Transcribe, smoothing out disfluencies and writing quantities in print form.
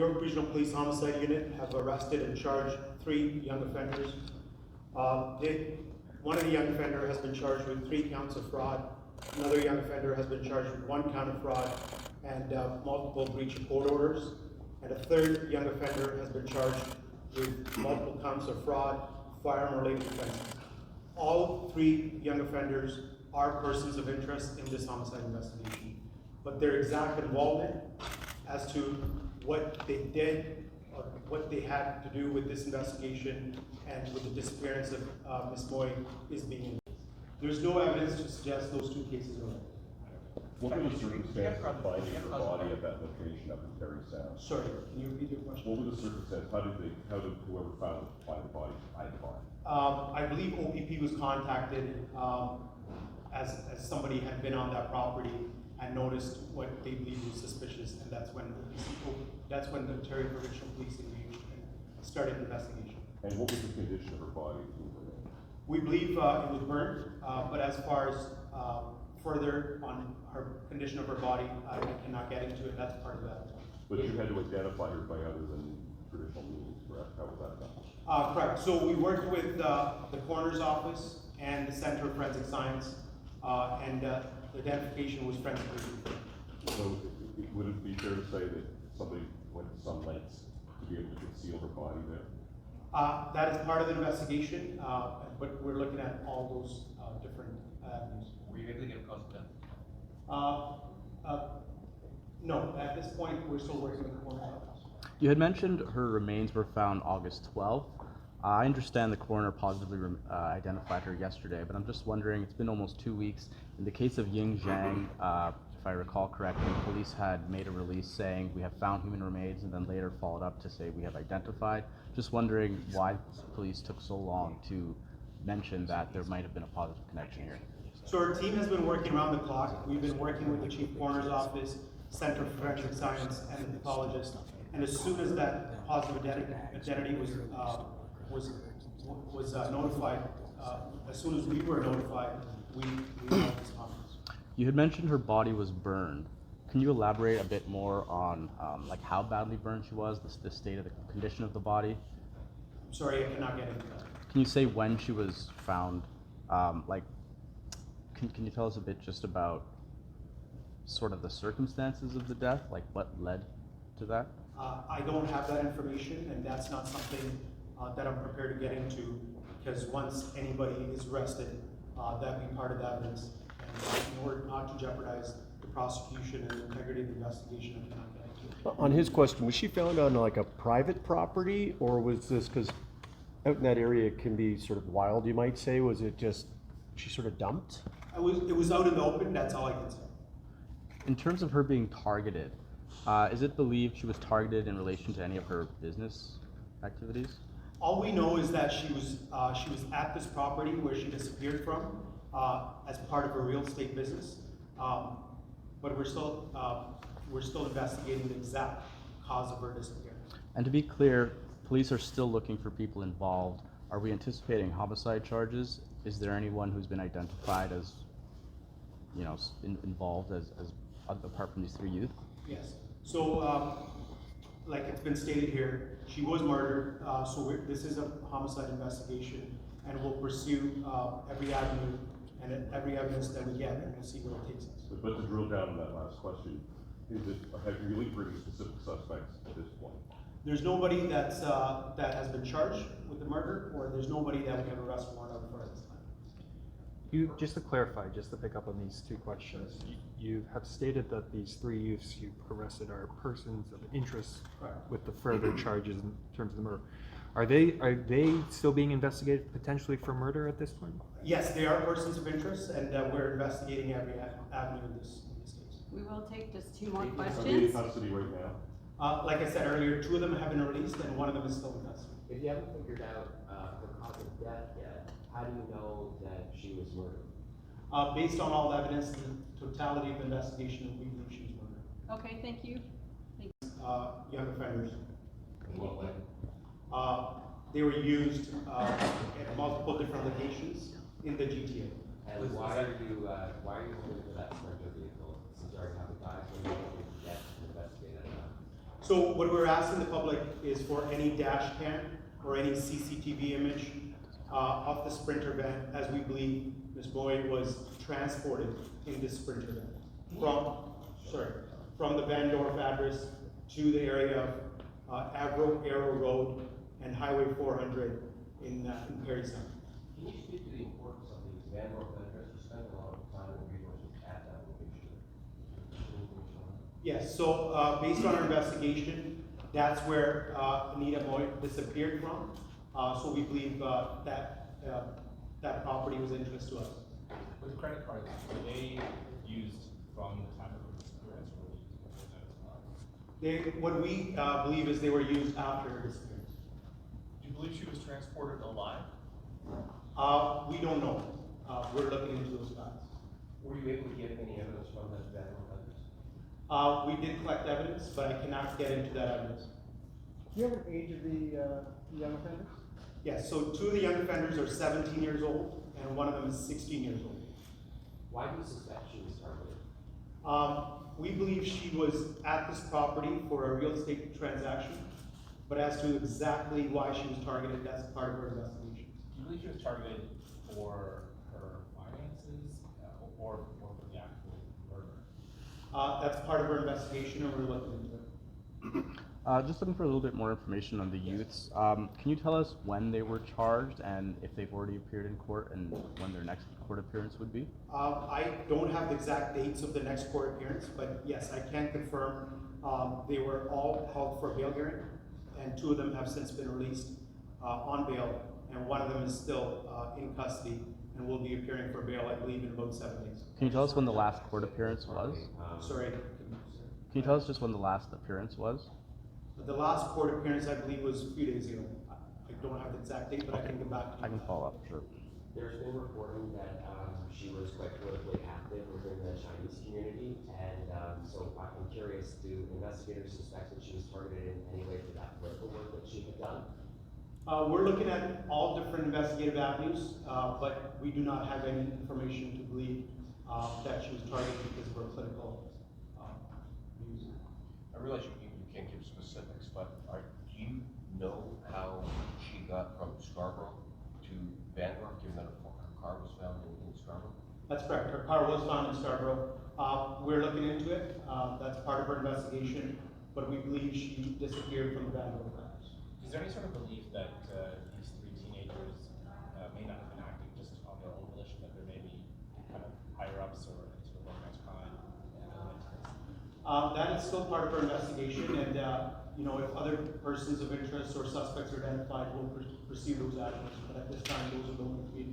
York Regional Police Homicide Unit have arrested and charged 3 young offenders. One of the young offender has been charged with 3 counts of fraud. Another young offender has been charged with 1 count of fraud and multiple breach of court orders. And a third young offender has been charged with multiple counts of fraud, firearm-related offenses. All 3 young offenders are persons of interest in this homicide investigation, but their exact involvement as to what they did or what they had to do with this investigation and with the disappearance of Ms. Moy is being investigated. There's no evidence to suggest those 2 cases are right. What were the circumstances of finding her body at that location up in Terry Sound? Sorry, can you repeat your question? What were the circumstances? How did whoever find the body find the body? I believe OPP was contacted as somebody had been on that property and noticed what they believed was suspicious, and that's when the Ontario Provincial Police engaged and started the investigation. And what was the condition of her body? We believe it was burned, but as far as further on her condition of her body, I cannot get into it. That's part of that. But you had to identify her by other than traditional means, correct? How was that done? Correct. So we worked with the coroner's office and the Center of Forensic Science, and the identification was forensically. So would it be fair to say that somebody went to some lengths to be able to conceal her body there? That is part of the investigation, but we're looking at all those different avenues. Were you able to get a cause of death? No, at this point, we're still working with the coroner's office. You had mentioned her remains were found August 12th. I understand the coroner positively identified her yesterday, but I'm just wondering, it's been almost 2 weeks. In the case of Ying Zhang, if I recall correctly, police had made a release saying we have found human remains and then later followed up to say we have identified. Just wondering why police took so long to mention that there might have been a positive connection here. So our team has been working around the clock. We've been working with the Chief Coroner's Office, Center for Forensic Science, and the pathologist. And as soon as that positive identity was notified, as soon as we were notified, we held this conference. You had mentioned her body was burned. Can you elaborate a bit more on like how badly burned she was, the state of the condition of the body? I'm sorry, I cannot get into that. Can you say when she was found? Can you tell us a bit just about sort of the circumstances of the death, like what led to that? I don't have that information, and that's not something that I'm prepared to get into, because once anybody is arrested, that'd be part of the evidence. And in order not to jeopardize the prosecution and the integrity of the investigation, I cannot get into it. On his question, was she found on like a private property, or was this, because out in that area it can be sort of wild, you might say, was it just, she sort of dumped? It was out in the open, that's all I can say. In terms of her being targeted, is it believed she was targeted in relation to any of her business activities? All we know is that she was at this property where she disappeared from as part of her real estate business, but we're still investigating the exact cause of her disappearance. And to be clear, police are still looking for people involved. Are we anticipating homicide charges? Is there anyone who's been identified as, you know, involved as apart from these 3 youth? Yes. So, like it's been stated here, she was murdered. So this is a homicide investigation, and we'll pursue every avenue and every evidence that we get, and we'll see where it takes us. But to drill down on that last question, have you linked her to specific suspects at this point? There's nobody that has been charged with the murder, or there's nobody that we have an arrest warrant out for at this time. You, just to clarify, just to pick up on these 2 questions, you have stated that these 3 youths you arrested are persons of interest. Correct. With the further charges in terms of the murder. Are they still being investigated potentially for murder at this point? Yes, they are persons of interest, and we're investigating every avenue in this case. We will take just 2 more Are they in questions. custody right now? Like I said earlier, 2 of them have been released, and 1 of them is still in custody. If you haven't figured out the cause of death yet, how do you know that she was murdered? Based on all the evidence and the totality of the investigation, we believe she was murdered. Okay, thank you. Young offenders. In what way? They were used at multiple different locations in the GTA. And why are you looking for that Sprinter vehicle? Since you already have the guys, what are you looking to get and investigate it now? So what we're asking the public is for any dash cam or any CCTV image of the Sprinter van, as we believe Ms. Boyd was transported in this Sprinter van from the Van Dorf address to the area of Arrow Road and Highway 400 in Perry Sound. Can you speak to the importance of these Van Dorf addresses? You spent a lot of time and resources at that location. Yes, so based on our investigation, that's where Anita Boyd disappeared from. So we believe that property was of interest to us. With credit cards, were they used from the time of her disappearance, or were they used before that as well? What we believe is they were used after her disappearance. Do you believe she was transported alive? We don't know. We're looking into those facts. Were you able to get any evidence from that Van Dorf address? We did collect evidence, but I cannot get into that evidence. Do you have an age of the young offenders? Yes, so two of the young offenders are 17 years old, and one of them is 16 years old. Why do you suspect she was targeted? We believe she was at this property for a real estate transaction, but as to exactly why she was targeted, that's part of her investigation. Do you believe she was targeted for her finances, or for the actual murder? That's part of her investigation, and we're looking into it. Just looking for a little bit more information on the youths. Can you tell us when they were charged and if they've already appeared in court and when their next court appearance would be? I don't have the exact dates of the next court appearance, but yes, I can confirm they were all held for a bail hearing, and two of them have since been released on bail, and one of them is still in custody and will be appearing for bail, I believe, in about 7 days. Can you tell us when the last court appearance was? Sorry. Can you tell us just when the last appearance was? The last court appearance, I believe, was a few days ago. I don't have the exact date, but I can get back to you. I can follow up, sure. There's been reporting that she was quite politically active within the Chinese community, and so I'm curious, do investigators suspect that she was targeted in any way for that political work that she had done? We're looking at all different investigative avenues, but we do not have any information to believe that she was targeted because of her political views. I realize you can't give specifics, but do you know how she got from Scarborough to Van Dorf, given that her car was found in Scarborough? That's correct. Her car was found in Scarborough. We're looking into it. That's part of her investigation, but we believe she disappeared from the Van Dorf house. Is there any sort of belief that these three teenagers may not have been acting just on their own volition, that there may be kind of higher ups or any sort of organized crime? That is still part of our investigation, and if other persons of interest or suspects are identified, we'll pursue those actions. But at this time, those are the only three.